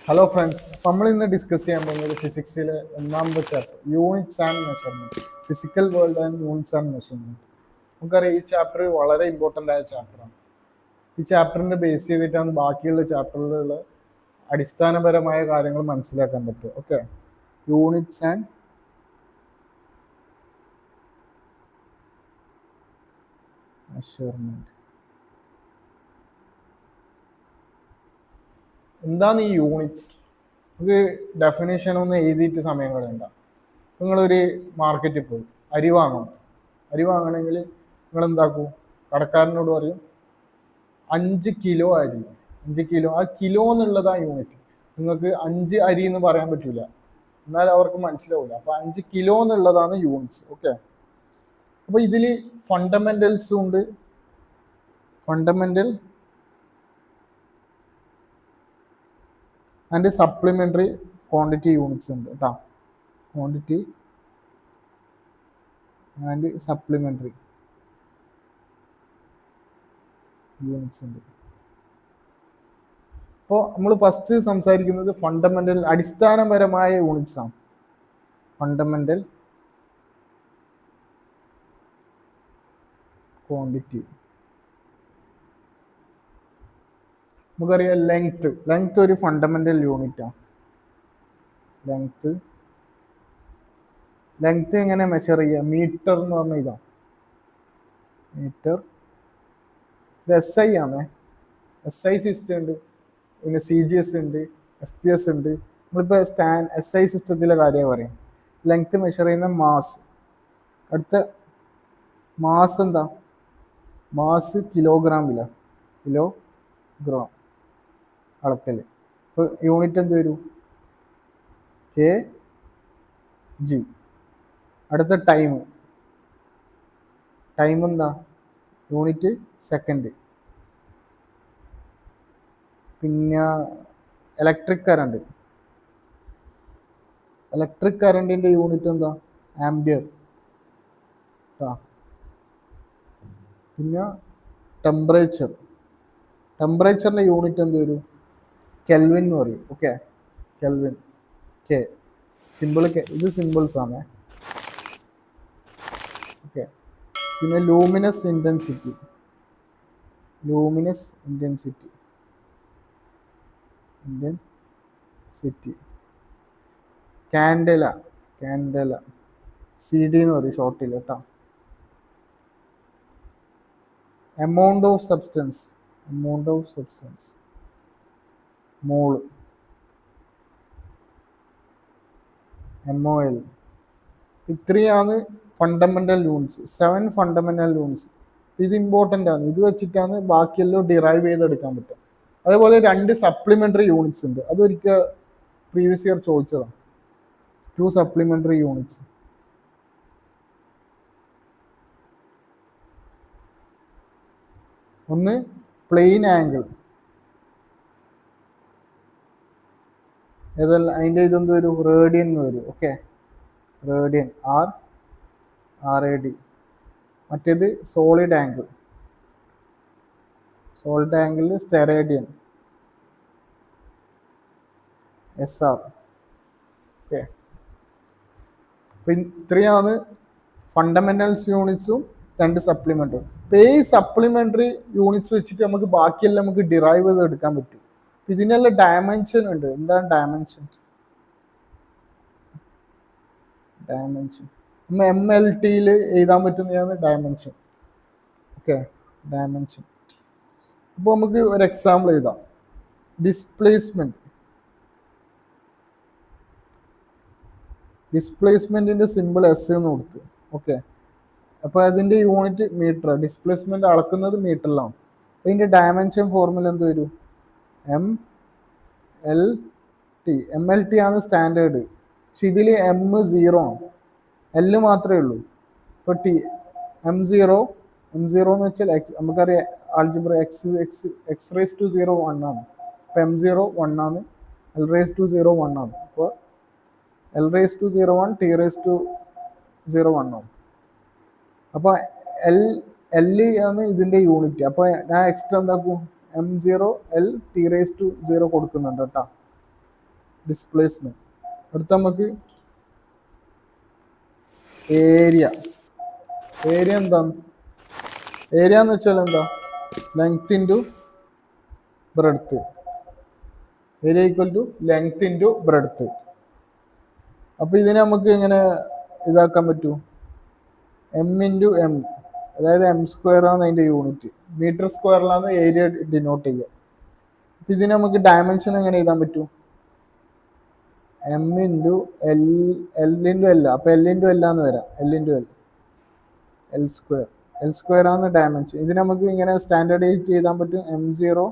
Hello friends, നമ്മൾ ഇന്ന് discuss ചെയ്യാൻ പോകുന്നത് ഫിസിക്സിലെ ഒന്നാമത്തെ chapter units and measurement, physical world and units and measurement. നമുക്കറിയാം ഈ ചാപ്റ്റർ വളരെ ഇമ്പോർട്ടൻ്റ് ആയ ചാപ്റ്ററാണ്. ഈ ചാപ്റ്ററിനെ ബേസ് ചെയ്തിട്ടാണ് ബാക്കിയുള്ള ചാപ്റ്ററുകളിൽ അടിസ്ഥാനപരമായ കാര്യങ്ങൾ മനസ്സിലാക്കാൻ പറ്റും. Okay, units and measurement. എന്താണ് ഈ യൂണിറ്റ്സ്? ഇത് ഡെഫിനേഷൻ ഒന്ന് എഴുതിയിട്ട് സമയം കളയണ്ട. നിങ്ങളൊരു മാർക്കറ്റിൽ പോയി അരി വാങ്ങണം. അരി വാങ്ങണമെങ്കിൽ നിങ്ങൾ എന്താക്കൂ? കടക്കാരനോട് പറയും 5 കിലോ അരി. 5 കിലോ, ആ കിലോ എന്നുള്ളത് ആ യൂണിറ്റ്. നിങ്ങൾക്ക് 5 അരി എന്ന് പറയാൻ പറ്റില്ല, എന്നാൽ അവർക്ക് മനസ്സിലാവില്ല. അപ്പൊ 5 കിലോ എന്നുള്ളതാണ് യൂണിറ്റ്സ്. ഓക്കെ, അപ്പൊ ഇതിൽ ഫണ്ടമെന്റൽസും ഉണ്ട്, fundamental and supplementary quantity units ഉണ്ട് കേട്ടോ. ക്വാണ്ടിറ്റി ആൻഡ് സപ്ലിമെന്ററി യൂണിറ്റ്സ് ഉണ്ട്. അപ്പോൾ നമ്മൾ ഫസ്റ്റ് സംസാരിക്കുന്നത് ഫണ്ടമെന്റൽ, അടിസ്ഥാനപരമായ യൂണിറ്റ്സ് ആണ്. Fundamental quantity. നമുക്കറിയാം ലെങ്ത് ഒരു ഫണ്ടമെന്റൽ യൂണിറ്റാണ്. ലെങ്ത് എങ്ങനെ മെഷർ ചെയ്യുക? മീറ്റർ എന്ന് പറഞ്ഞ ഇതാണ് മീറ്റർ. ഇത് SI ആണ്. SI സിസ്റ്റം ഉണ്ട്, പിന്നെ CGS ഉണ്ട്, FPS ഉണ്ട്. നമ്മളിപ്പോൾ SI സിസ്റ്റത്തിലെ കാര്യമാണ് പറയാം. ലെങ്ത് മെഷർ ചെയ്യുന്ന മാസ്. അടുത്ത മാസ് എന്താ? മാസ് കിലോഗ്രാമിലാണ്, കിലോഗ്രാം അളക്കൽ. ഇപ്പോൾ യൂണിറ്റ് എന്ത് വരും? kg. അടുത്ത ടൈം എന്താ? Unit second. പിന്നെ ഇലക്ട്രിക് കറണ്ടിന്റെ യൂണിറ്റ് എന്താ? ആംബിയർ. പിന്നെ ടെമ്പറേച്ചറിന്റെ യൂണിറ്റ് എന്ത് വരും? കെൽവിൻ എന്ന് പറയും. Okay, kelvin, K simple. ഇത് സിമ്പിൾസ് ആണ്. ഓക്കെ, പിന്നെ ലൂമിനസ് ഇന്റൻസിറ്റി. കാൻഡല CD എന്ന് പറയും ഷോർട്ടിൽ കേട്ടോ. എമൗണ്ട് ഓഫ് സബ്സ്റ്റൻസ്, മോള്, MOL. ഇത്രയാണ് ഫണ്ടമെന്റൽ യൂണിറ്റ്സ്. 7 fundamental units. ഇത് ഇമ്പോർട്ടൻ്റ് ആണ്. ഇത് വെച്ചിട്ടാണ് ബാക്കിയെല്ലാം ഡിറൈവ് ചെയ്തെടുക്കാൻ പറ്റും. അതേപോലെ 2 സപ്ലിമെന്ററി യൂണിറ്റ്സ് ഉണ്ട്. അതൊരിക്കൽ പ്രീവിയസ് ഇയർ ചോദിച്ചതാണ്. 2 സപ്ലിമെന്ററി യൂണിറ്റ്സ്. ഒന്ന് പ്ലെയിൻ ആംഗിൾ. ഏതല്ല അതിൻ്റെ ഇതെന്ത് വരും? റേഡിയൻ വരും. Okay, radian, RAD. മറ്റേത് solid angle. Steradian, SR. Okay, അപ്പം ഇത്രയാണ് ഫണ്ടമെന്റൽസ് യൂണിറ്റ്സും 2 സപ്ലിമെന്ററി. അപ്പം ഈ സപ്ലിമെന്ററി യൂണിറ്റ്സ് വെച്ചിട്ട് നമുക്ക് ബാക്കിയെല്ലാം നമുക്ക് ഡിറൈവ് ചെയ്ത് എടുക്കാൻ പറ്റും. ഇതിനെല്ലാം ഡയമെൻഷൻ ഉണ്ട്. എന്താണ് ഡയമെൻഷൻ? MLT-യിൽ എഴുതാൻ പറ്റുന്നതാണ് ഡയമെൻഷൻ. Okay, dimension. അപ്പോൾ നമുക്ക് ഒരു എക്സാമ്പിൾ എഴുതാം. ഡിസ്പ്ലേസ്മെന്റിന്റെ സിമ്പിൾ S എന്ന് കൊടുത്തു. ഓക്കെ, അപ്പോൾ അതിന്റെ യൂണിറ്റ് മീറ്റർ. ഡിസ്പ്ലേസ്മെന്റ് അളക്കുന്നത് മീറ്ററിലാണ്. അപ്പോൾ ഇതിന്റെ ഡയമെൻഷൻ ഫോർമുല എന്ത് വരും? MLT ആണ് സ്റ്റാൻഡേർഡ്. പക്ഷെ ഇതിൽ M0 ആണ്, L മാത്രമേ ഉള്ളൂ. ഇപ്പോൾ M0 എന്ന് വെച്ചാൽ നമുക്കറിയാം ആൾജിബ്ര x⁻0 1 ആണ്. അപ്പോൾ M0 1 ആണ്, L⁻0 1 ആണ്. അപ്പോൾ L⁻01 T⁻0 1 ആണ്. അപ്പോൾ L ആണ് ഇതിന്റെ യൂണിറ്റ്. അപ്പോൾ ഞാൻ എക്സ്ട്രാ എന്താക്കും? M0 L T⁻0 കൊടുക്കുന്നുണ്ട് കേട്ടോ. ഡിസ്പ്ലേസ്മെന്റ്. അടുത്ത നമുക്ക് ഏരിയ. ഏരിയ എന്താ? ഏരിയ എന്ന് വെച്ചാൽ എന്താ? Length into breadth. Area equal to length into breadth. അപ്പോൾ ഇതിനെ നമുക്ക് എങ്ങനെ ഇതാക്കാൻ പറ്റൂ? എം ഇൻറ്റു എം, അതായത് എം സ്ക്വയർ ആണ് അതിൻ്റെ യൂണിറ്റ്. മീറ്റർ സ്ക്വയറിലാണ് ഏരിയ ഡിനോട്ട് ചെയ്യുക. അപ്പം ഇതിന് നമുക്ക് ഡയമെൻഷൻ എങ്ങനെ എഴുതാൻ പറ്റൂ? M into L, L into L. അപ്പോൾ എൽ ഇൻറ്റു എൽ ആന്ന് വരാം. L into L, L square. L square ആണ് ഡയമെൻഷൻ. ഇത് നമുക്ക് ഇങ്ങനെ സ്റ്റാൻഡേർഡൈസ് ചെയ്താൻ പറ്റും. M zero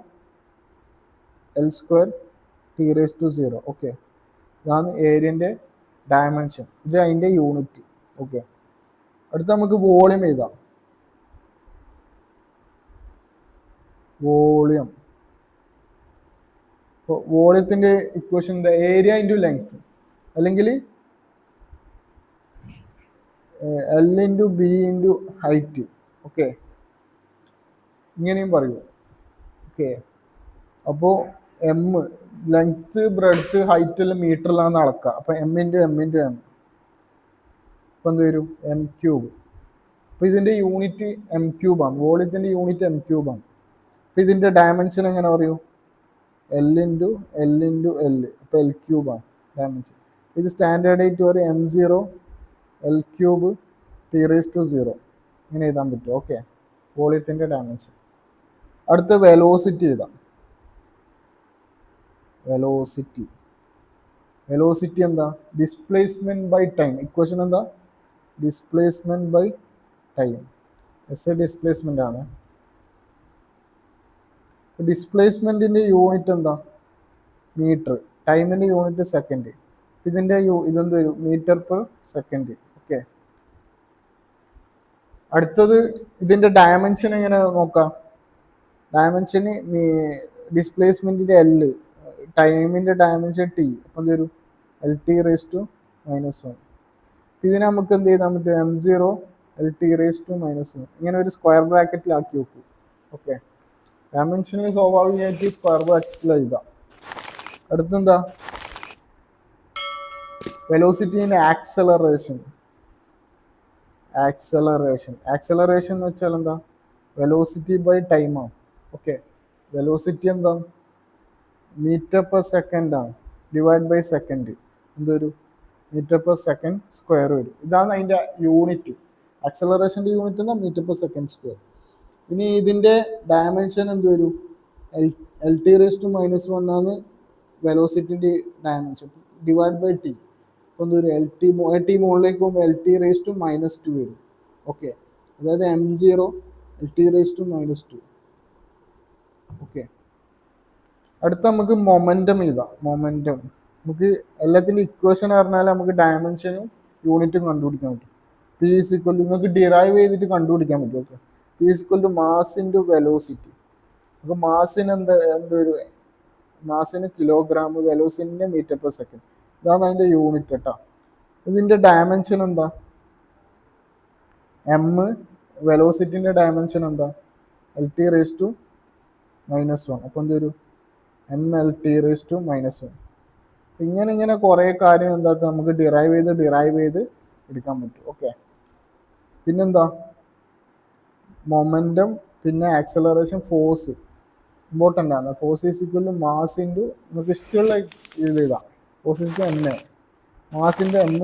L square T raise to 0. Okay, ഇതാണ് ഏരിയൻ്റെ ഡയമെൻഷൻ. ഇത് അതിൻ്റെ യൂണിറ്റ്. ഓക്കെ, അടുത്ത നമുക്ക് വോളിയം എഴുതാം. വോളിയം. ഇപ്പോൾ വോളിയത്തിൻ്റെ ഇക്വേഷൻ എന്താ? ഏരിയ ഇൻറ്റു ലെങ്ത്, അല്ലെങ്കിൽ L into B into height. Okay, ഇങ്ങനെയും പറയൂ. ഓക്കെ, അപ്പോൾ എം ലെങ്ത് ബ്രെഡ്ത്ത് ഹൈറ്റ് എല്ലാം മീറ്ററിലാണ് അളക്കുക. അപ്പോൾ M into M into M, അപ്പോൾ എന്ത് വരും? M cube. അപ്പോൾ ഇതിൻ്റെ യൂണിറ്റ് എം ക്യൂബാണ്. വോളിയത്തിൻ്റെ യൂണിറ്റ് എം ക്യൂബാണ്. അപ്പോൾ ഇതിൻ്റെ ഡയമെൻഷൻ എങ്ങനെ പറയൂ? L into L into L, അപ്പോൾ എൽ ക്യൂബാണ് ഡയമെൻഷൻ. ഇത് സ്റ്റാൻഡേർഡായിട്ട് പറയും M zero L cube T raise to 0. ഇങ്ങനെ എഴുതാൻ പറ്റും. ഓക്കെ, വോളിയത്തിൻ്റെ ഡയമെൻഷൻ. അടുത്ത വെലോസിറ്റി എഴുതാം. വെലോസിറ്റി. വെലോസിറ്റി എന്താ? Displacement by time. ഇക്വേഷൻ എന്താ? Displacement by time. S displacement ആണ്. ഡിസ്പ്ലേസ്മെൻറ്റിൻ്റെ യൂണിറ്റ് എന്താ? മീറ്റർ. ടൈമിൻ്റെ യൂണിറ്റ് സെക്കൻഡ്. ഇതിൻ്റെ ഇതെന്ത് വരും? Metre per second. ഓക്കെ, അടുത്തത് ഇതിൻ്റെ ഡയമെൻഷൻ എങ്ങനെ നോക്കാം? ഡയമെൻഷന് ഡിസ്പ്ലേസ്മെൻറ്റിൻ്റെ എൽ, ടൈമിൻ്റെ ഡയമെൻഷൻ ടി. അപ്പം എന്ത് വരും? L T raise to -1. ഇതിനെ നമുക്ക് എന്ത് ചെയ്താൽ പറ്റും? M zero L T raise to -1. ഇങ്ങനെ ഒരു സ്ക്വയർ ബ്രാക്കറ്റിലാക്കി വെക്കും. ഓക്കെ, ഡയമെൻഷനിൽ സ്വാഭാവികമായിട്ട് സ്ക്വയർ ബ്രാക്കറ്റിൽ എഴുതാം. അടുത്തെന്താ? വെലോസിറ്റീൻ്റെ ആക്സലറേഷൻ. ആക്സലറേഷൻ. ആക്സലറേഷൻ എന്ന് വെച്ചാൽ എന്താ? വെലോസിറ്റി ബൈ ടൈമാണ്. ഓക്കെ, വെലോസിറ്റി എന്താ? മീറ്റർ പെർ സെക്കൻഡ് ആണ്, ഡിവൈഡ് ബൈ സെക്കൻഡ്. എന്തൊരു? മീറ്റർ പെർ സെക്കൻഡ് സ്ക്വയർ വരും. ഇതാണ് അതിൻ്റെ യൂണിറ്റ്. ആക്സലറേഷൻ്റെ യൂണിറ്റ് എന്താ? Metre per second square. ഇനി ഇതിൻ്റെ ഡയമെൻഷൻ എന്ത് വരും? എൽ ടി റേസ് ടു -1 ആണ് വെലോസിറ്റിൻ്റെ ഡയമെൻഷൻ, ഡിവൈഡ് ബൈ ടി. അപ്പോൾ എന്ത് വരും? എൽ ടി മുകളിലേക്ക് പോകുമ്പോൾ എൽ ടി റേസ് ടു -2 വരും. ഓക്കെ, അതായത് M zero L T raise to -2. Okay, അടുത്ത നമുക്ക് മൊമെൻറ്റം എഴുതാം. മൊമെൻറ്റം നമുക്ക് എല്ലാത്തിൻ്റെ ഇക്വേഷൻ പറഞ്ഞാൽ നമുക്ക് ഡയമെൻഷനും യൂണിറ്റും കണ്ടുപിടിക്കാൻ പറ്റും. പി ഈസ് ഈക്വൽ ടു, നിങ്ങൾക്ക് ഡിറൈവ് ചെയ്തിട്ട് കണ്ടുപിടിക്കാൻ പറ്റും. Okay, P is equal to mass into velocity. അപ്പോൾ മാസിന് എന്തൊരു? മാസിന് കിലോഗ്രാം, വെലോസിറ്റിൻ്റെ മീറ്റർ പെർ സെക്കൻഡ്. ഇതാണ് അതിൻ്റെ യൂണിറ്റ് കേട്ടോ. ഇതിൻ്റെ ഡയമെൻഷൻ എന്താ? എം. വെലോസിറ്റിൻ്റെ ഡയമെൻഷൻ എന്താ? L T raise to -1. അപ്പോൾ എന്തൊരു? M L T raise to -1. ഇങ്ങനെ കുറേ കാര്യം എന്താക്കുക നമുക്ക് ഡിറൈവ് ചെയ്ത് എടുക്കാൻ പറ്റും. ഓക്കെ, പിന്നെന്താ? മൊമെൻറ്റം, പിന്നെ ആക്സലറേഷൻ, ഫോഴ്സ് ഇമ്പോർട്ടൻ്റ് ആണ്. Force is equal to mass into, നമുക്ക് ഇഷ്ടമുള്ള ഇത് എഴുതാം. ഫോഴ്സ് ഈസ് എം എ, മാസിൻ്റെ M,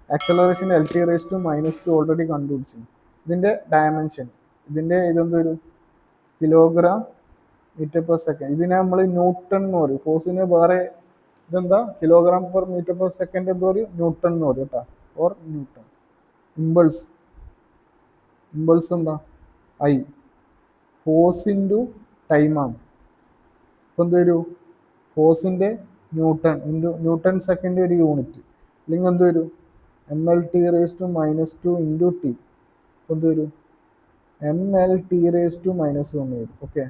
acceleration L T raise to -2 already കണ്ടുപിടിച്ചു. ഇതിൻ്റെ ഡയമെൻഷൻ, ഇതിൻ്റെ ഇതെന്ത് വരും? Kilogram metre per second. ഇതിനെ നമ്മൾ ന്യൂട്ടൺ എന്ന് പറയും. ഫോഴ്സിന് വേറെ ഇതെന്താ? Kilogram per metre per second എന്ത് പറയും? ന്യൂട്ടൺ എന്ന് പറയും കേട്ടോ, ഓർ ന്യൂട്ടൺ. ഇമ്പൾസ്. ഇമ്പൾസ് എന്താ? ഐ. ഫോഴ്സ് ഇൻറ്റു ടൈമാണ്. അപ്പോൾ എന്ത് വരും? ഫോഴ്സിൻ്റെ ന്യൂട്ടൺ ഇൻറ്റു ന്യൂട്ടൺ സെക്കൻഡ് ഒരു യൂണിറ്റ്. അല്ലെങ്കിൽ എന്ത് വരും? M L T raise to -2 into T. അപ്പോൾ എന്ത് വരും? M L T raise to -1 വരും. ഓക്കെ,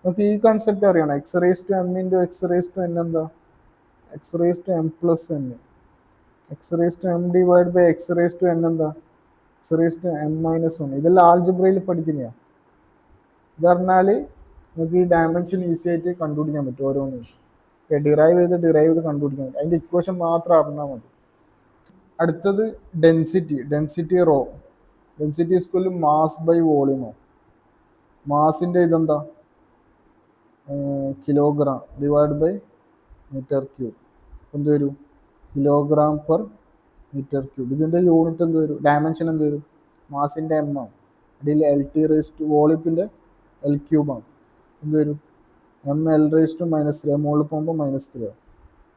നമുക്ക് ഈ കൺസെപ്റ്റ് അറിയണം. X raise to M into X raise to N എന്താ? X raise to M plus N. X raise to M divide by X raise to N എന്താ? X raise to M -1. ഇതെല്ലാം ആൾജിബ്രയിൽ പഠിക്കുന്നതാണ്. ഇത് പറഞ്ഞാൽ നമുക്ക് ഈ ഡയമെൻഷൻ ഈസി ആയിട്ട് കണ്ടുപിടിക്കാൻ പറ്റും ഓരോന്നും. ഡിറൈവ് ചെയ്ത് കണ്ടുപിടിക്കണം. അതിൻ്റെ ഇക്വേഷൻ മാത്രം അറിഞ്ഞാൽ മതി. അടുത്തത് density rho. Density equal mass by വോളിയമോ. മാസിൻ്റെ ഇതെന്താ, kilogram divide by metre cube. എന്ത് വരും, കിലോഗ്രാം പെർ മീറ്റർ ക്യൂബ്. ഇതിൻ്റെ യൂണിറ്റ് എന്ത് വരും, ഡയമെൻഷൻ എന്ത് വരും, മാസിൻ്റെ എം ആണ്. അതിൽ LT⁻, വോളിയത്തിൻ്റെ L³ എന്ത് വരും, mL⁻³ മുകളിൽ പോകുമ്പോൾ -3 ആവും.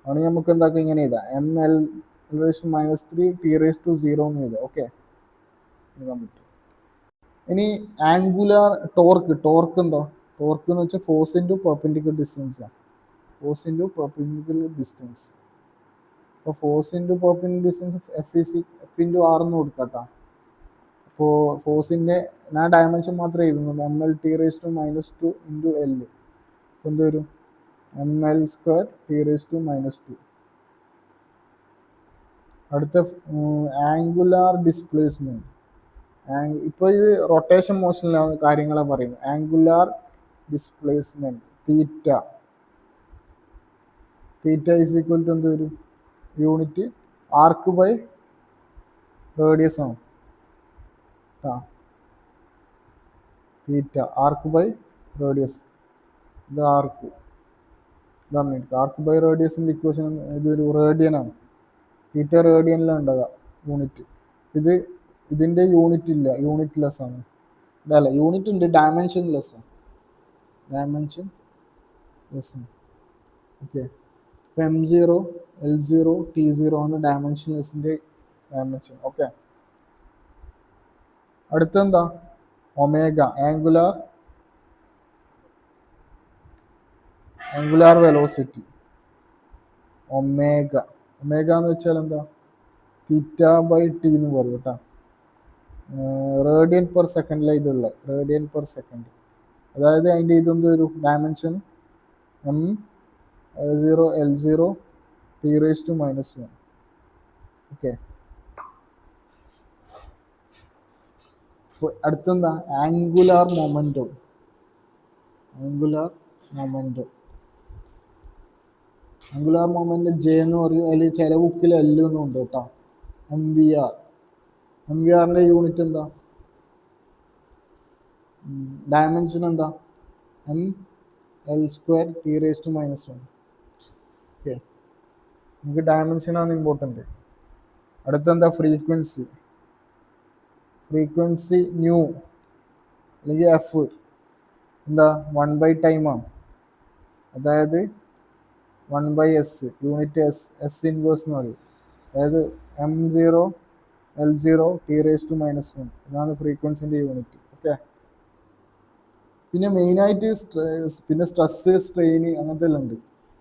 ആണെങ്കിൽ നമുക്ക് എന്താക്കുക, ഇങ്ങനെ ചെയ്താൽ mL⁻³ T⁻0 എന്ന് ചെയ്താൽ ഓക്കെ എഴുതാൻ പറ്റും. ഇനി ആംഗുലാർ ടോർക്ക് എന്താ, ടോർക്ക് എന്ന് വെച്ചാൽ ഫോഴ്സ് ഇൻറ്റു പെർപെൻഡിക്കുലർ ഡിസ്റ്റൻസ് ആണ്. Force into perpendicular distance. അപ്പോൾ force into perpendicular distance F എന്ന് കൊടുക്കട്ടോ. അപ്പോൾ ഫോഴ്സിൻ്റെ ഞാൻ ഡയമെൻഷൻ മാത്രമേ എഴുതുന്നുള്ളൂ, mL⁻² ഇൻറ്റു L. അപ്പോൾ എന്ത് വരും, mL² T⁻². അടുത്ത ആംഗുലാർ ഡിസ്പ്ലേസ്മെൻറ്റ്. ഇപ്പോൾ ഇത് റൊട്ടേഷൻ മോഷനിലാണ് കാര്യങ്ങളെ പറയുന്നത്. Angular displacement theta is equal to എന്ത് വരും, യൂണിറ്റ് ആർക്ക് ബൈ റേഡിയസ് ആണ്. തീറ്റ ആർക്ക് ബൈ റേഡിയസ്, ഇത് ആർക്ക്, ഇതാണ് ആർക്ക് ബൈ റേഡിയസിൻ്റെ ഇക്വേഷൻ. ഇതൊരു റേഡിയനാണ്, തീറ്റ റേഡിയനിലാണ് ഉണ്ടാകുക യൂണിറ്റ്. ഇതിൻ്റെ യൂണിറ്റ് ഇല്ല, യൂണിറ്റ് ലെസ് ആണ്. ഇതല്ല, യൂണിറ്റ് ഉണ്ട്, ഡയമെൻഷൻ ലെസ് ആണ്. ഓക്കെ. ഇപ്പോൾ M0 L0 T0 ആണ് ഡയമെൻഷൻ ലെസ്സിൻ്റെ ഡയമെൻഷൻ. ഓക്കെ. അടുത്തെന്താ, ഒമേഗ, ആംഗുലാർ വെലോസിറ്റി. ഒമേഗ എന്ന് വെച്ചാൽ എന്താ, θ/t എന്ന് പറയും കേട്ടോ. റേഡിയൻ പെർ സെക്കൻഡിലാണ് ഇതുള്ളത്, റേഡിയൻ പെർ സെക്കൻഡ്. അതായത് അതിൻ്റെ ഇതെന്ത് വരും, dimension M0 L0 T⁻⁻1. Okay. അടുത്തെന്താ, angular momentum. Angular momentum J എന്ന് പറയും, അതിൽ ചില ബുക്കിൽ L എന്നും ഉണ്ട് കേട്ടോ. MVR യൂണിറ്റ് എന്താ, ഡയമെൻഷൻ എന്താ, mL² T⁻⁻1. ഓക്കെ. നമുക്ക് ഡയമെൻഷനാണ് ഇമ്പോർട്ടൻറ്റ്. അടുത്തെന്താ, ഫ്രീക്വൻസി ന്യൂ അല്ലെങ്കിൽ F എന്താ, 1/ടൈമാണ്. അതായത് 1/S, യൂണിറ്റ് S ഇൻവേഴ്സ് എന്ന് പറയും. അതായത് M0 L0 T⁻⁻1 ഇതാണ് ഫ്രീക്വൻസിൻ്റെ യൂണിറ്റ്. ഓക്കെ. പിന്നെ മെയിനായിട്ട് സ്ട്രെസ്, സ്ട്രെയിൻ അങ്ങനത്തെ എല്ലാം ഉണ്ട്.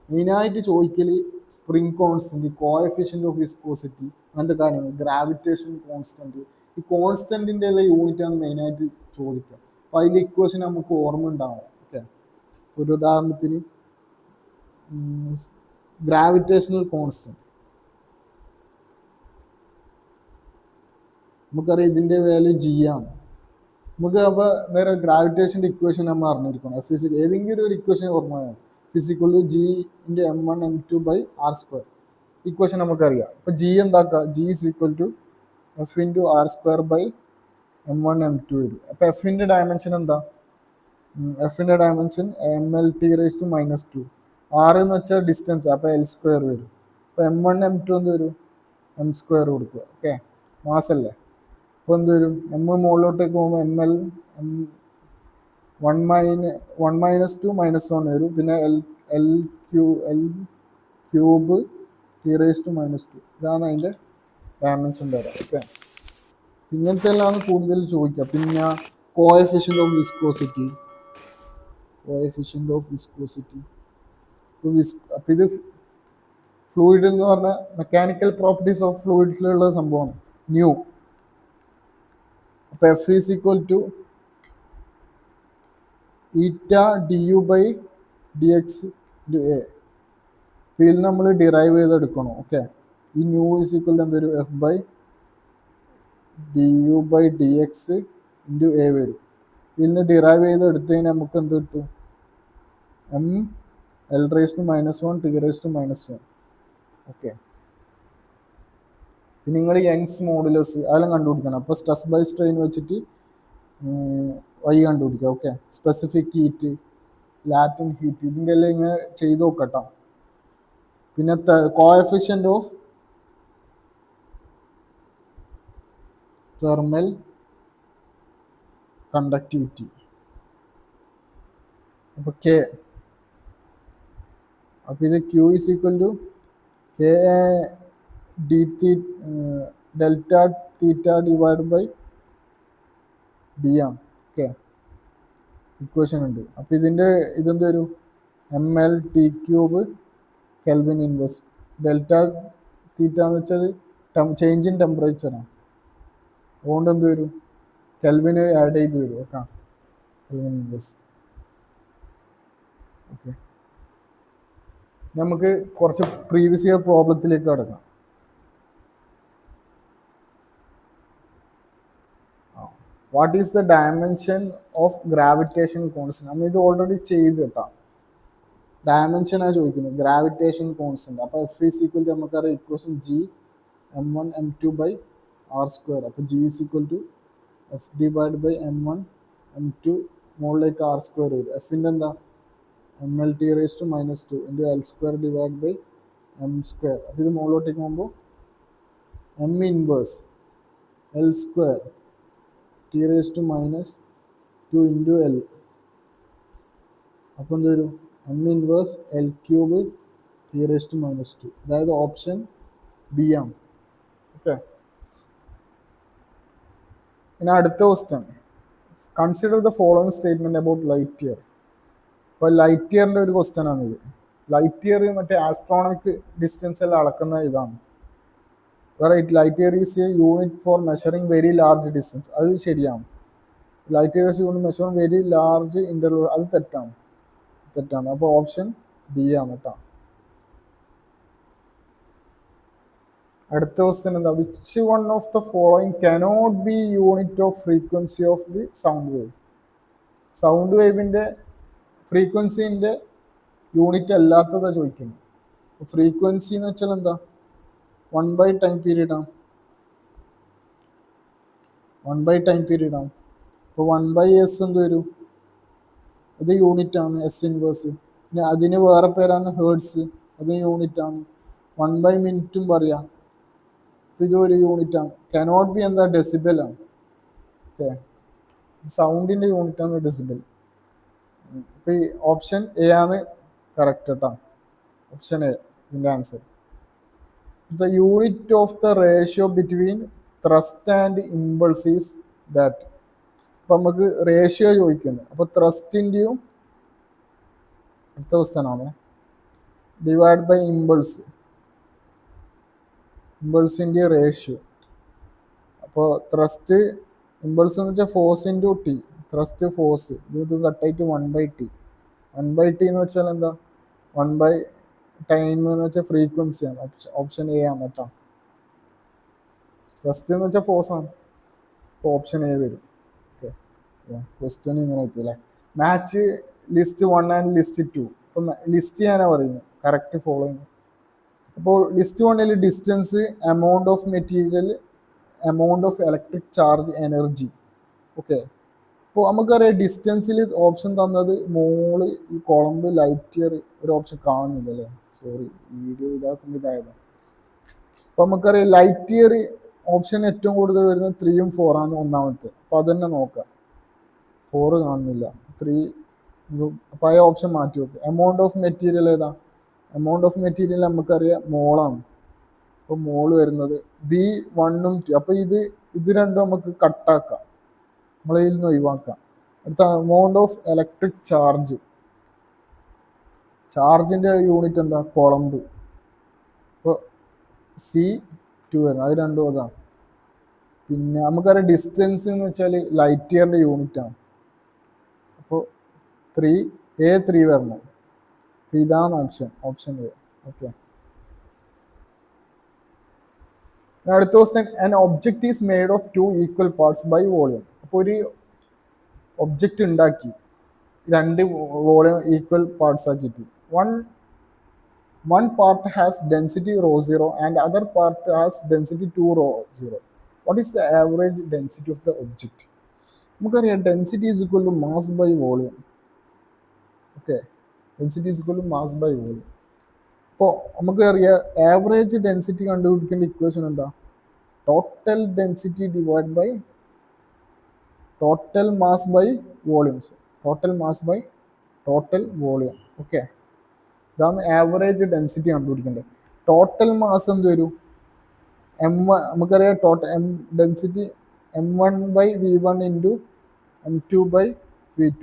മെയിനായിട്ട് ചോദിക്കൽ spring constant, coefficient of viscosity, അങ്ങനത്തെ കാര്യങ്ങൾ, ഗ്രാവിറ്റേഷൻ കോൺസ്റ്റൻറ്റ്. ഈ കോൺസ്റ്റൻറ്റിൻ്റെ എല്ലാം യൂണിറ്റാണ് മെയിനായിട്ട് ചോദിക്കുക. അപ്പോൾ അതിൻ്റെ ഇക്വേഷൻ നമുക്ക് ഓർമ്മ ഉണ്ടാവും. ഓക്കെ. ഒരു ഉദാഹരണത്തിന് ഗ്രാവിറ്റേഷണൽ കോൺസ്റ്റൻറ്റ് നമുക്കറിയാം, ഇതിൻ്റെ വാല്യൂ G ആണ്. നമുക്ക് അപ്പോൾ നേരെ ഗ്രാവിറ്റേഷൻ്റെ ഇക്വേഷൻ നമ്മൾ അറിഞ്ഞിരിക്കണം. ഏതെങ്കിലും ഒരു ഇക്വേഷൻ ഓർമ്മയാണ്, physical G × M1 M2/R². Equation നമുക്കറിയാം. അപ്പോൾ G എന്താക്കുക, G = F × R²/M1 M2 വരും. അപ്പോൾ Fൻ്റെ ഡയമെൻഷൻ എന്താ, Fൻ്റെ ഡയമെൻഷൻ mL⁻⁻². R എന്ന് വെച്ചാൽ ഡിസ്റ്റൻസ്, അപ്പോൾ L² വരും. അപ്പോൾ M1 M2 എന്ത് വരും, M² കൊടുക്കുക. ഓക്കെ. മാസ് അല്ലേ. അപ്പോൾ എന്ത് വരും, M മുകളിലോട്ടേക്ക് പോകുമ്പോൾ ML 1 - 2 - 1 വരും. പിന്നെ L³ T⁻². ഇതാണ് അതിൻ്റെ ഡയമെൻഷൻ വരാം. ഓക്കെ. ഇങ്ങനത്തെ എല്ലാം കൂടുതൽ ചോദിക്കുക. പിന്നെ കോഎഫിഷ്യൻ്റ് ഓഫ് വിസ്കോസിറ്റി. അപ്പോൾ ഇത് ഫ്ലൂയിഡ് എന്ന് പറഞ്ഞാൽ മെക്കാനിക്കൽ പ്രോപ്പർട്ടീസ് ഓഫ് ഫ്ലൂയിഡ്സിലുള്ള സംഭവമാണ്, ന്യൂ. അപ്പോൾ F = η/du/dx × A. ഇതിൽ നമ്മൾ ഡിറൈവ് ചെയ്തെടുക്കണം. ഓക്കെ. ഈ ന്യൂ = എന്തൊരു F/du/dx × A വരും. ഇതിൽ നിന്ന് ഡിറൈവ് ചെയ്തെടുത്ത് കഴിഞ്ഞാൽ നമുക്ക് എന്ത് കിട്ടും, L raise to -1 T raise to -1. Okay, പിന്നെ നിങ്ങൾ യങ്സ് മോഡുലസ് അതെല്ലാം കണ്ടുപിടിക്കണം. അപ്പോൾ സ്ട്രെസ് ബൈ സ്ട്രെയിൻ വെച്ചിട്ട് വൈ കണ്ടുപിടിക്കുക. Okay, specific heat, latent heat, ഇതിൻ്റെ എല്ലാം ഇങ്ങനെ ചെയ്ത് നോക്കട്ടോ. പിന്നെ കോഎഫിഷ്യൻ്റ് ഓഫ് തെർമൽ കണ്ടക്ടിവിറ്റി, അപ്പോൾ കെ, അപ്പോൾ ഇത് Q is equal to K D delta theta divide by D ആണ്. ഓക്കെ, ഇക്വേഷൻ ഉണ്ട്. അപ്പോൾ ഇതിൻ്റെ ഇതെന്ത് വരും? M L T cube kelvin inverse. Delta തീറ്റ എന്ന് വെച്ചാൽ ചേഞ്ച് ഇൻ ടെമ്പറേച്ചറാണ്. അതുകൊണ്ട് എന്ത് വരും? കെൽവിന് ആഡ് ചെയ്ത് വരും. Okay, kelvin inverse. ഓക്കെ, നമുക്ക് കുറച്ച് പ്രീവിയസ് ഇയർ പ്രോബ്ലത്തിലേക്ക് കടക്കാം. What is the dimension of gravitation constant? നമ്മൾ ഇത് ഓൾറെഡി ചെയ്ത് കേട്ടോ. ഡയമെൻഷനാണ് ചോദിക്കുന്നത്, ഗ്രാവിറ്റേഷൻ കോൺസ്റ്റന്റ്. അപ്പോൾ എഫ് ഈസ് ഈക്വൽ ടു നമുക്കറിയാം equation G m1 m2 by R square. അപ്പോൾ G is equal to F divide by m1 m2 മുകളിലേക്ക് ആർ സ്ക്വയർ വരും. എഫിൻ്റെ എന്താ? M L T raise to -2 into L square divide by M square. അപ്പോൾ ഇത് മുകളിലോട്ടേക്ക് പോകുമ്പോൾ M inverse L square T raise to -2 into L. അപ്പോൾ എന്ത് വരും? M inverse L cube T raise to -2. അതായത് ഓപ്ഷൻ ബി ആണ്. ഓക്കെ, ഇനി അടുത്ത question. Consider the following statement about light year. ഇപ്പോൾ ലൈറ്റ് ഇയറിൻ്റെ ഒരു ക്വസ്റ്റ്യൻ ആണ് ഇത്. ലൈറ്റ് ഇയർ മറ്റേ ആസ്ട്രോണമിക് ഡിസ്റ്റൻസ് എല്ലാം അളക്കുന്ന ഇതാണ്. Right, light year is a unit for measuring very large distance. അത് ശരിയാണ്. Light year is unit measuring very large interval. അത് തെറ്റാണ്. അപ്പോൾ ഓപ്ഷൻ ഡി ആണ് കേട്ടോ. അടുത്ത ക്വസ്റ്റ്യൻ എന്താ? Which one of the following cannot be unit of frequency of the sound wave? Sound വേവിൻ്റെ ഫ്രീക്വൻസിൻ്റെ യൂണിറ്റ് അല്ലാത്തതാണ് ചോദിക്കുന്നത്. ഫ്രീക്വൻസി എന്ന് വെച്ചാൽ എന്താ? 1/, ടൈം പീരീഡ് ആണ്. 1/, ടൈം പീരീഡ് ആണ്. അപ്പോൾ 1/s എന്ത് വരും? ഇത് യൂണിറ്റ് ആണ്, എസ് ഇൻവേഴ്സ്. പിന്നെ അതിന് വേറെ പേരാണ് ഹേർട്സ്, അത് യൂണിറ്റ് ആണ്. 1/, മിനിറ്റും പറയാം. ഇത് ഒരു യൂണിറ്റ് ആണ്. കനോട്ട് ബി എന്താ? ഡെസിബൽ ആണ്. ഓക്കെ, സൗണ്ടിൻ്റെ യൂണിറ്റ് ആണ് ഡെസിബൽ. അപ്പോൾ ഈ ഓപ്ഷൻ എ ആണ് കറക്റ്റ് കേട്ടോ. ഓപ്ഷൻ എ ഇതിൻ്റെ answer. The unit of the ratio between thrust and impulse is that. അപ്പം നമുക്ക് റേഷ്യോ ചോദിക്കുന്നത്. അപ്പോൾ ത്രസ്റ്റിൻ്റെയും അടുത്ത ക്വസ്റ്റ്യനാണ് ഡിവൈഡ് ബൈ ഇമ്പൾസിൻ്റെ റേഷ്യോ. അപ്പോൾ ത്രസ്റ്റ് ഇമ്പൾസ് എന്ന് വെച്ചാൽ force into T. Thrust force ഇത് കട്ടായിട്ട് 1/t. 1/t എന്ന് വെച്ചാൽ എന്താ? 1/, ടൈം എന്ന് വെച്ചാൽ ഫ്രീക്വൻസിയാണ്. ഓപ്ഷൻ എ ആണ് കേട്ടോ. ത്രസ്റ്റ് എന്ന് വെച്ചാൽ ഫോഴ്സ് ആണ്. അപ്പോൾ ഓപ്ഷൻ എ വരും. ഓക്കെ, ക്വസ്റ്റ്യൻ ഇങ്ങനെ ആയിരിക്കും അല്ലേ. Match list 1 and list 2. അപ്പം ലിസ്റ്റ് ഞാനാണ് പറയുന്നത്, കറക്റ്റ് ഫോളോയിങ്. അപ്പോൾ ലിസ്റ്റ് 1ൽ distance, amount of material, amount of electric charge, energy. Okay, അപ്പോൾ നമുക്കറിയാം ഡിസ്റ്റൻസിൽ ഓപ്ഷൻ തന്നത് മോള് കൊളംബ് ലൈറ്റ് ഇയർ ഒരു ഓപ്ഷൻ കാണുന്നില്ല അല്ലേ. സോറി, വീഡിയോ ഇതാക്കുമ്പോൾ ഇതായത്. അപ്പോൾ നമുക്കറിയാം ലൈറ്റ് ഇയർ ഓപ്ഷൻ ഏറ്റവും കൂടുതൽ വരുന്നത് 3ഉം 4 ആണ് ഒന്നാമത്തെ. അപ്പോൾ അത് തന്നെ നോക്കാം. 4 കാണുന്നില്ല, 3. അപ്പോൾ ആ ഓപ്ഷൻ മാറ്റി വെക്കുക. എമൗണ്ട് ഓഫ് മെറ്റീരിയൽ ഏതാ? എമൗണ്ട് ഓഫ് മെറ്റീരിയൽ നമുക്കറിയാം മോളാണ്. അപ്പോൾ മോള് വരുന്നത് B1ഉം 2. അപ്പോൾ ഇത് രണ്ടും നമുക്ക് കട്ടാക്കാം, നമ്മളിൽ നിന്ന് ഒഴിവാക്കാം. അടുത്ത എമൗണ്ട് ഓഫ് ഇലക്ട്രിക് ചാർജ്. ചാർജിൻ്റെ യൂണിറ്റ് എന്താ? കൊളംബ്. അപ്പോൾ C2 വരുന്നത്. അത് രണ്ടും അതാണ്. പിന്നെ നമുക്കറിയാം ഡിസ്റ്റൻസ് എന്ന് വെച്ചാൽ ലൈറ്റ് ഇയറിൻ്റെ യൂണിറ്റാണ്. അപ്പോൾ 3 വരണം. അപ്പോൾ ഇതാണ് ഓപ്ഷൻ എ. ഓക്കെ, അടുത്ത question. An object is made of 2 equal parts by volume. അപ്പോൾ ഒരു ഒബ്ജക്റ്റ് ഉണ്ടാക്കി 2 വോളിയം ഈക്വൽ പാർട്സ് ആക്കിയിട്ട് one part has density rho 0 and other part has density 2 rho 0. What is the average density of the object? നമുക്കറിയാം density is equal to mass by volume. Okay, density is equal to mass by volume. അപ്പോൾ നമുക്കറിയാം average density കണ്ടുപിടിക്കേണ്ട equation എന്താ? Total density divide by total mass by volumes. Total mass by total volume. Okay, ഇതാണ് average density കണ്ടുപിടിക്കേണ്ടത്. Total mass എന്ത് വരും? നമുക്കറിയാം total density m1/v1 into m2/v2.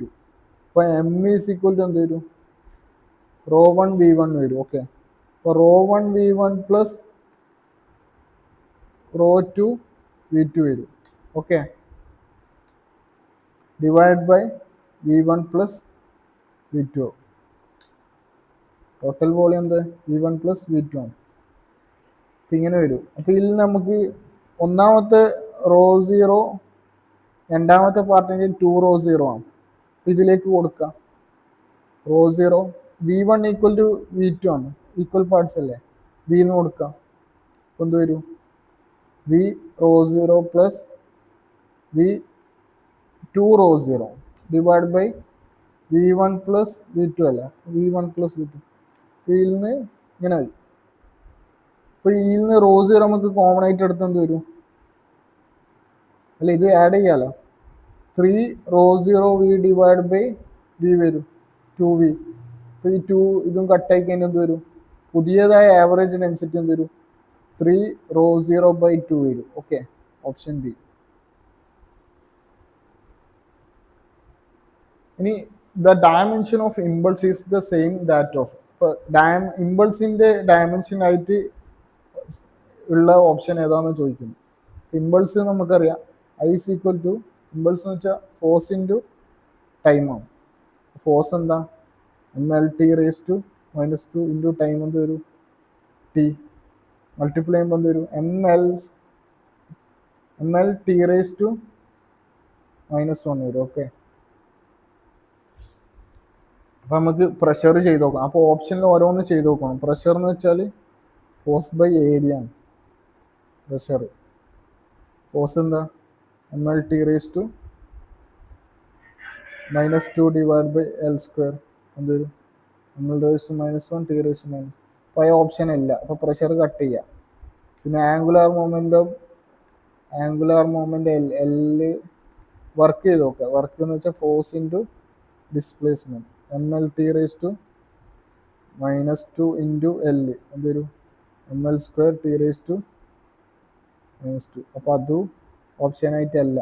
അപ്പോൾ m ഈസ് ഈക്വൽ ടു എന്ത് വരും? ρ1v1 വരും. ഓക്കെ, അപ്പോൾ ρ1v1 പ്ലസ് ρ2v2 വരും. Okay, divide by v1 plus v2. Total volume എന്ത്? v1 പ്ലസ് v2 ആണ്. അപ്പം ഇങ്ങനെ വരും. അപ്പോൾ ഇതിൽ നമുക്ക് ഒന്നാമത്തെ റോ 0, രണ്ടാമത്തെ പാർട്ടിൻ്റെ 2 റോ 0 ആണ്. ഇതിലേക്ക് കൊടുക്കാം raw 0. v1 equal to v2 ആണ്, ഈക്വൽ പാർട്സ് അല്ലേ, v എന്ന് കൊടുക്കാം. അപ്പോൾ എന്ത് വരും? v rho 0 plus v2 rho 0 divide by v1 plus v2 അല്ല, v1 പ്ലസ് v2. അപ്പോൾ ഇതിൽ നിന്ന് ഇങ്ങനെ വരും. അപ്പോൾ ഇതിൽ നിന്ന് റോ 0 നമുക്ക് കോമൺ ആയിട്ട് എടുത്ത് എന്ത് വരും? അല്ല, ഇത് ആഡ് ചെയ്യാമല്ലോ. 3 raw 0v divide by v വരും, 2v. അപ്പോൾ ഈ 2 ഇതും കട്ടായി കഴിഞ്ഞാൽ എന്ത് വരും? പുതിയതായ ആവറേജ് ഡെൻസിറ്റി എന്ത് വരും? 3 റോ 0/2 വരും. Okay, option B. ഇനി the dimension of impulse is the same that of. ഇപ്പോൾ ഇമ്പൾസിൻ്റെ ഡയമെൻഷൻ ആയിട്ട് ഉള്ള ഓപ്ഷൻ ഏതാണെന്ന് ചോദിക്കുന്നു. ഇമ്പൾസ് നമുക്കറിയാം I is equal to, impulse എന്ന് വെച്ചാൽ ഫോഴ്സ് ഇൻറ്റു ടൈമാണ്. ഫോഴ്സ് എന്താ? mlt⁻² ഇൻറ്റു ടൈം എന്ത് വരും? ടി. മൾട്ടിപ്ലൈ ചെയ്യുമ്പോൾ എന്ത് വരും? mlt⁻1 വരും. ഓക്കെ, അപ്പം നമുക്ക് പ്രഷർ ചെയ്ത് നോക്കാം. അപ്പോൾ ഓപ്ഷനിൽ ഓരോന്ന് ചെയ്ത് നോക്കണം. പ്രഷർ എന്ന് വെച്ചാൽ ഫോഴ്സ് ബൈ ഏരിയ ആണ്. പ്രഷർ ഫോഴ്സ് എന്താ? mlt⁻² divide by L². എന്ത് വരും? ml⁻1 t⁻⁻. അപ്പോൾ ആ ഓപ്ഷൻ ഇല്ല. അപ്പോൾ പ്രഷർ കട്ട് ചെയ്യുക. പിന്നെ ആംഗുലാർ മൊമെൻ്റ് L വർക്ക് ചെയ്ത് നോക്കുക. വർക്ക് എന്ന് വെച്ചാൽ force into displacement. mlt⁻² into L എന്തൊരു ml² t⁻². അപ്പോൾ അതും ഓപ്ഷനായിട്ടല്ല.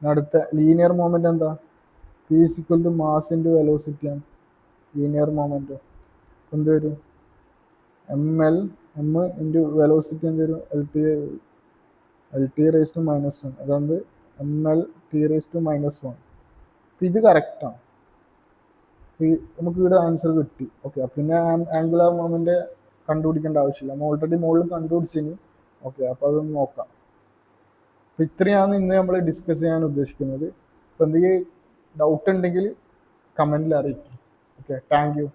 അടുത്ത ലീനിയർ മൊമെൻ്റ് എന്താ? P is equal to mass into velocity ആണ് ലീനിയർ മൊമെൻ്റ്. എന്ത് വരും? m ഇൻറ്റു വെലോസിറ്റി എന്ത് വരും? lt⁻⁻1. അതായത് mlt⁻⁻1. അപ്പം ഇത് കറക്റ്റാണ്. നമുക്ക് ഇവിടെ ആൻസർ കിട്ടി. ഓക്കെ, പിന്നെ ആംഗുലാർ മൊമെൻ്റ് കണ്ടുപിടിക്കേണ്ട ആവശ്യമില്ല, നമ്മൾ ഓൾറെഡി മുകളിൽ കണ്ടുപിടിച്ചിനി. ഓക്കെ, അപ്പോൾ അതൊന്ന് നോക്കാം. അപ്പോൾ ഇത്രയാണ് ഇന്ന് നമ്മൾ ഡിസ്കസ് ചെയ്യാൻ ഉദ്ദേശിക്കുന്നത്. അപ്പോൾ എന്തെങ്കിലും ഡൗട്ട് ഉണ്ടെങ്കിൽ കമൻറ്റിൽ അറിയിക്കും. Okay, thank you.